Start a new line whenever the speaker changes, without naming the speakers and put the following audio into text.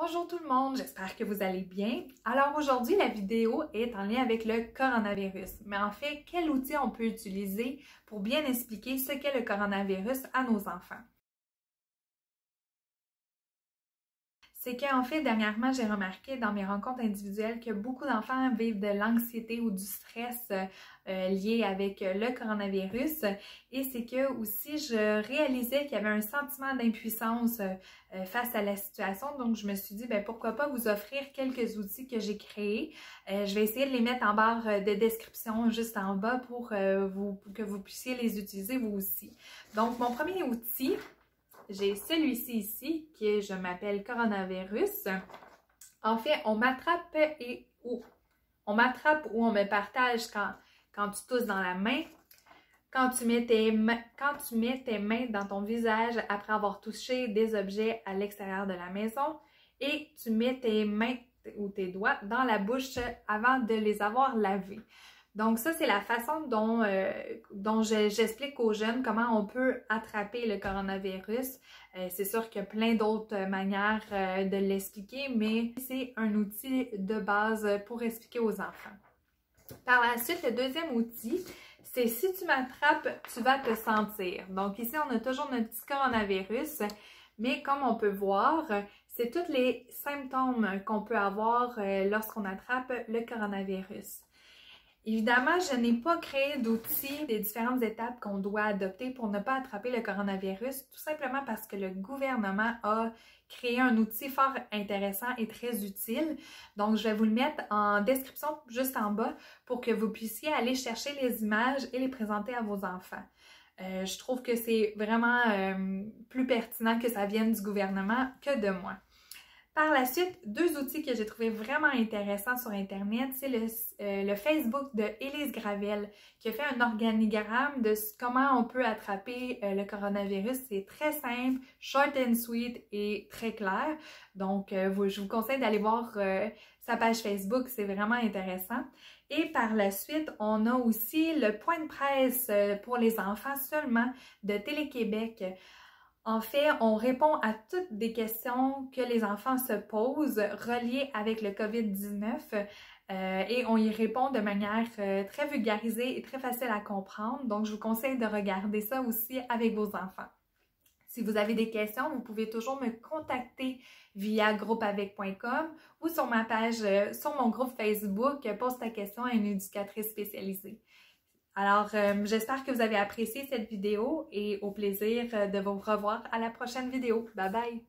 Bonjour tout le monde, j'espère que vous allez bien. Alors aujourd'hui, la vidéo est en lien avec le coronavirus. Mais en fait, quel outil on peut utiliser pour bien expliquer ce qu'est le coronavirus à nos enfants? C'est qu'en fait, dernièrement, j'ai remarqué dans mes rencontres individuelles que beaucoup d'enfants vivent de l'anxiété ou du stress lié avec le coronavirus. Et c'est que aussi, je réalisais qu'il y avait un sentiment d'impuissance face à la situation. Donc, je me suis dit, ben, pourquoi pas vous offrir quelques outils que j'ai créés. Je vais essayer de les mettre en barre de description juste en bas pour que vous puissiez les utiliser vous aussi. Donc, mon premier outil, j'ai celui-ci ici, je m'appelle coronavirus. En fait, on m'attrape ou on me partage quand tu tousses dans la main, quand tu mets tes mains dans ton visage après avoir touché des objets à l'extérieur de la maison et tu mets tes mains ou tes doigts dans la bouche avant de les avoir lavés. Donc ça, c'est la façon dont j'explique aux jeunes comment on peut attraper le coronavirus. C'est sûr qu'il y a plein d'autres manières de l'expliquer, mais c'est un outil de base pour expliquer aux enfants. Par la suite, le deuxième outil, c'est si tu m'attrapes, tu vas te sentir. Donc ici, on a toujours notre petit coronavirus, mais comme on peut voir, c'est tous les symptômes qu'on peut avoir lorsqu'on attrape le coronavirus. Évidemment, je n'ai pas créé d'outils des différentes étapes qu'on doit adopter pour ne pas attraper le coronavirus, tout simplement parce que le gouvernement a créé un outil fort intéressant et très utile. Donc, je vais vous le mettre en description juste en bas pour que vous puissiez aller chercher les images et les présenter à vos enfants. Je trouve que c'est vraiment plus pertinent que ça vienne du gouvernement que de moi. Par la suite, deux outils que j'ai trouvé vraiment intéressants sur Internet, c'est le Facebook de Élise Gravel qui a fait un organigramme de comment on peut attraper le coronavirus. C'est très simple, short and sweet et très clair. Donc, je vous conseille d'aller voir sa page Facebook, c'est vraiment intéressant. Et par la suite, on a aussi le point de presse pour les enfants seulement de Télé-Québec. En fait, on répond à toutes des questions que les enfants se posent reliées avec le COVID-19 et on y répond de manière très vulgarisée et très facile à comprendre. Donc, je vous conseille de regarder ça aussi avec vos enfants. Si vous avez des questions, vous pouvez toujours me contacter via groupeavec.com ou sur ma page, sur mon groupe Facebook, pose ta question à une éducatrice spécialisée. Alors, j'espère que vous avez apprécié cette vidéo et au plaisir de vous revoir à la prochaine vidéo. Bye bye!